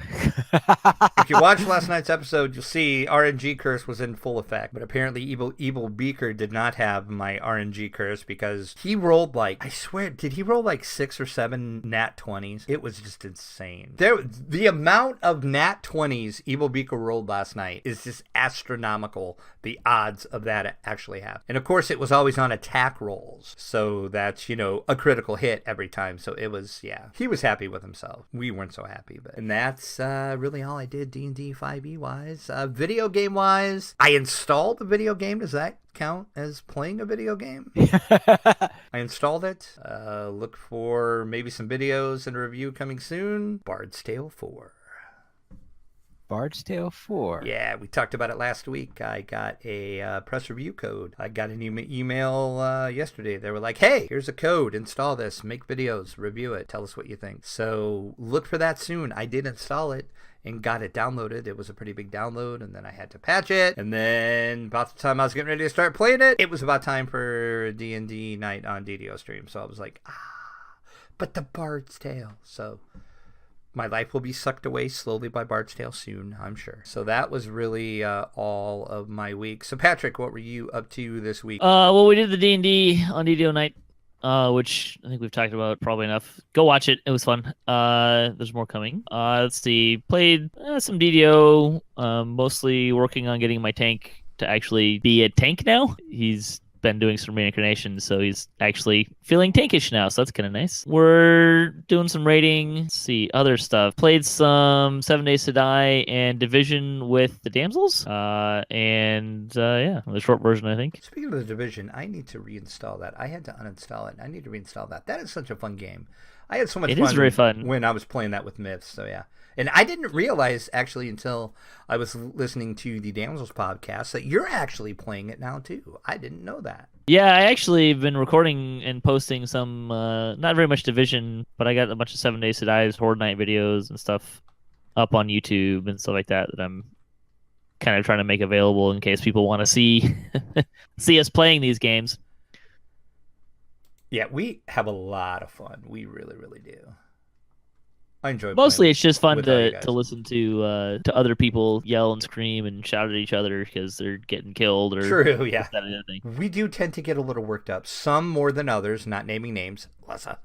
If you watched last night's episode, you'll see RNG curse was in full effect, but apparently Evil Beaker did not have my RNG curse because he rolled I swear, did he roll 6 or 7 nat 20s? It was just insane. The amount of nat 20s Evil Beaker rolled last night is just astronomical, the odds of that actually happening. And of course, it was always on attack rolls, so that's, a critical hit every time. So it was, he was happy with himself. We weren't so happy, and that's really all I did D&D 5e wise. Video game wise, I installed the video game. Does that count as playing a video game? I installed it. Look for maybe some videos and a review coming soon. Bard's Tale 4. Bard's Tale 4. Yeah, we talked about it last week. I got a press review code. I got an email yesterday. They were like, hey, here's a code. Install this. Make videos. Review it. Tell us what you think. So look for that soon. I did install it and got it downloaded. It was a pretty big download, and then I had to patch it. And then about the time I was getting ready to start playing it, it was about time for D&D night on DDO stream. So I was like, but the Bard's Tale. So my life will be sucked away slowly by Bard's Tale soon, I'm sure. So that was really all of my week. So Patrick, what were you up to this week? Well, we did the D&D on DDO night, which I think we've talked about probably enough. Go watch it. It was fun. There's more coming. Let's see. Played some DDO, mostly working on getting my tank to actually be a tank now. He's been doing some reincarnation, so he's actually feeling tankish now, so that's kind of nice. We're doing some raiding. Let's see, other stuff. Played some 7 Days to Die and Division with the damsels. Yeah, the short version, I think. Speaking of the Division, I need to reinstall that. I had to uninstall it, and I need to reinstall that. That is such a fun game. I had so much fun. It is very fun when I was playing that with Myths, so yeah. And I didn't realize, actually, until I was listening to the Damsels podcast, that you're actually playing it now, too. I didn't know that. Yeah, I actually have been recording and posting some, not very much Division, but I got a bunch of 7 Days to Die's Horde Night videos and stuff up on YouTube and stuff like that I'm kind of trying to make available in case people want to see us playing these games. Yeah, we have a lot of fun. We really, really do. I enjoy. Mostly, it's just fun to listen to other people yell and scream and shout at each other because they're getting killed or true. Yeah, we do tend to get a little worked up. Some more than others. Not naming names. Lessa.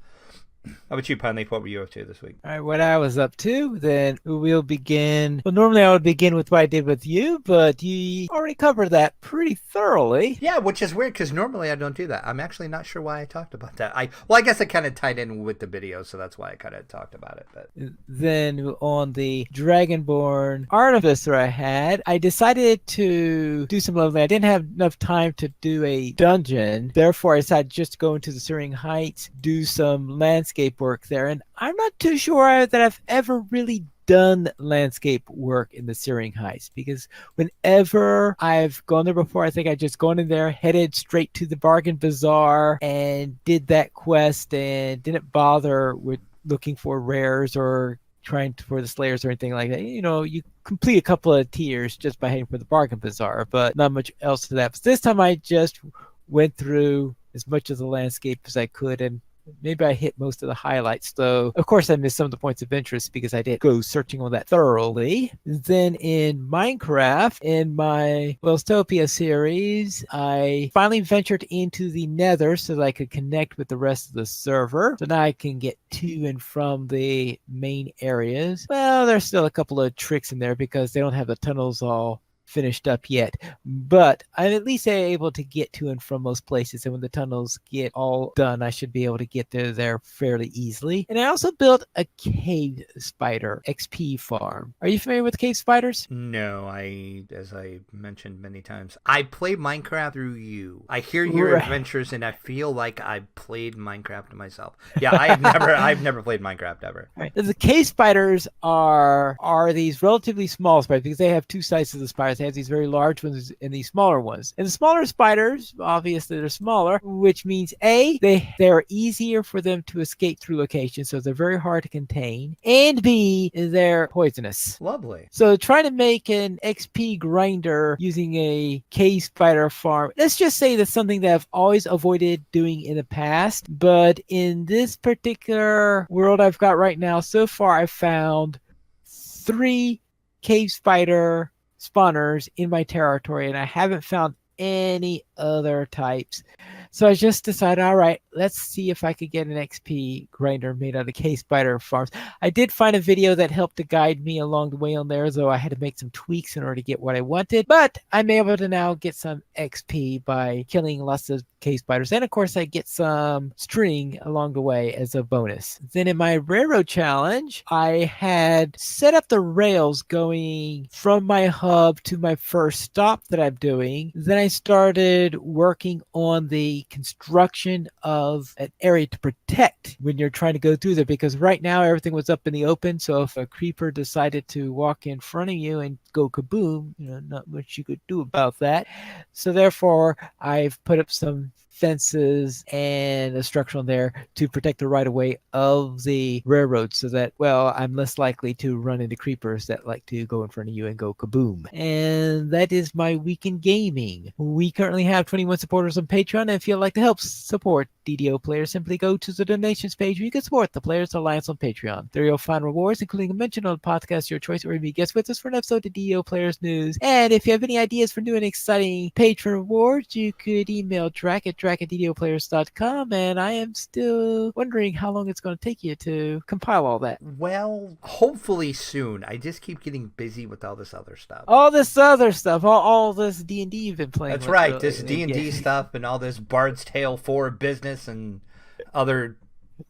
How about you, Pine? What were you up to this week? All right, what I was up to, then we'll begin. Well, normally I would begin with what I did with you, but you already covered that pretty thoroughly. Yeah, which is weird because normally I don't do that. I'm actually not sure why I talked about that. I guess it kind of tied in with the video, so that's why I kind of talked about it. But then on the Dragonborn Artificer I decided to do some leveling. I didn't have enough time to do a dungeon, therefore I decided just to go into the Searing Heights, do some landscape work there, and I'm not too sure that I've ever really done landscape work in the Searing Heights, because whenever I've gone there before, I think I just gone in there, headed straight to the Bargain Bazaar and did that quest and didn't bother with looking for rares or trying for the slayers or anything like that. You know, you complete a couple of tiers just by heading for the Bargain Bazaar, but not much else to that. But this time I just went through as much of the landscape as I could, and maybe I hit most of the highlights, though of course I missed some of the points of interest because I didn't go searching on that thoroughly. Then in Minecraft, in my Wellstopia series, I finally ventured into the Nether so that I could connect with the rest of the server. So now I can get to and from the main areas. Well, there's still a couple of tricks in there because they don't have the tunnels all finished up yet, but I'm at least able to get to and from most places, and when the tunnels get all done I should be able to get there fairly easily. And I also built a cave spider XP farm. Are you familiar with cave spiders? No, as I mentioned many times, I play Minecraft through you. I hear your adventures and I feel like I've played Minecraft myself. Yeah, I've never played Minecraft ever. Right. The cave spiders are these relatively small spiders because they have two sizes of the spiders. They have these very large ones and these smaller ones. And the smaller spiders, obviously they're smaller, which means A, they're easier for them to escape through locations, so they're very hard to contain, and B, they're poisonous. Lovely. So trying to make an XP grinder using a cave spider farm, let's just say that's something that I've always avoided doing in the past, but in this particular world I've got right now, so far I've found 3 cave spider spawners in my territory, and I haven't found any other types. So I just decided, all right, let's see if I could get an XP grinder made out of cave spider farms. I did find a video that helped to guide me along the way on there, though I had to make some tweaks in order to get what I wanted. But I'm able to now get some XP by killing lots of cave spiders. And of course, I get some string along the way as a bonus. Then in my railroad challenge, I had set up the rails going from my hub to my first stop that I'm doing. Then I started working on the the construction of an area to protect when you're trying to go through there, because right now everything was up in the open. So if a creeper decided to walk in front of you and go kaboom, not much you could do about that. So therefore, I've put up some fences and a structure on there to protect the right of way of the railroad, so that, well, I'm less likely to run into creepers that like to go in front of you and go kaboom. And that is my week in gaming. We currently have 21 supporters on Patreon, and if you'd like to help support DDO players, simply go to the donations page where you can support the Players Alliance on Patreon. There you'll find rewards, including a mention on the podcast your choice, or you be guest with us for an episode of DDO Players News. And if you have any ideas for new and exciting patron rewards, you could email Drac at DDOplayers.com, and I am still wondering how long it's going to take you to compile all that. Well, hopefully soon. I just keep getting busy with all this other stuff. All this other stuff, all this D&D you've been playing. That's right, this D&D stuff and all this Bard's Tale 4 business and other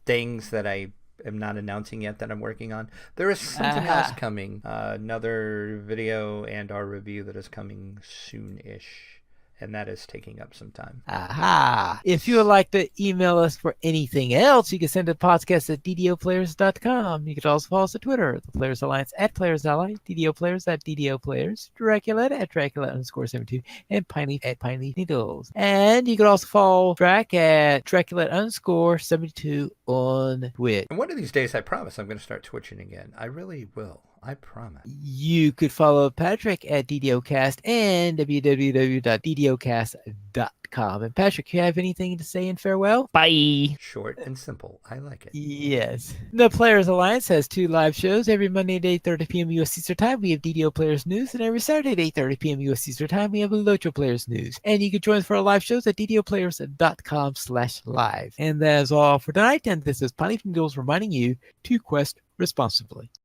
things that I am not announcing yet that I'm working on. There is something else coming, another video and our review that is coming soon-ish. And that is taking up some time. Aha! If you would like to email us for anything else, you can send it to podcast at ddoplayers.com. You can also follow us on Twitter, the Players Alliance at Players Ally, DDO Players at DDO Players, Dracula at Dracula_72, and Pineleaf at Pineleaf Needles. And you can also follow Drac at Dracula_72 on Twitch. And one of these days, I promise, I'm going to start twitching again. I really will. I promise. You could follow Patrick at DDOcast and www.ddocast.com. And Patrick, you have anything to say in farewell? Bye. Short and simple. I like it. Yes. The Players Alliance has 2 live shows every Monday at 8:30 p.m. U.S. Eastern Time. We have DDO Players News, and every Saturday at 8:30 p.m. U.S. Eastern Time, we have Locho Players News. And you can join us for our live shows at ddoplayers.com/live. And that is all for tonight. And this is Pineleaf Needles reminding you to quest responsibly.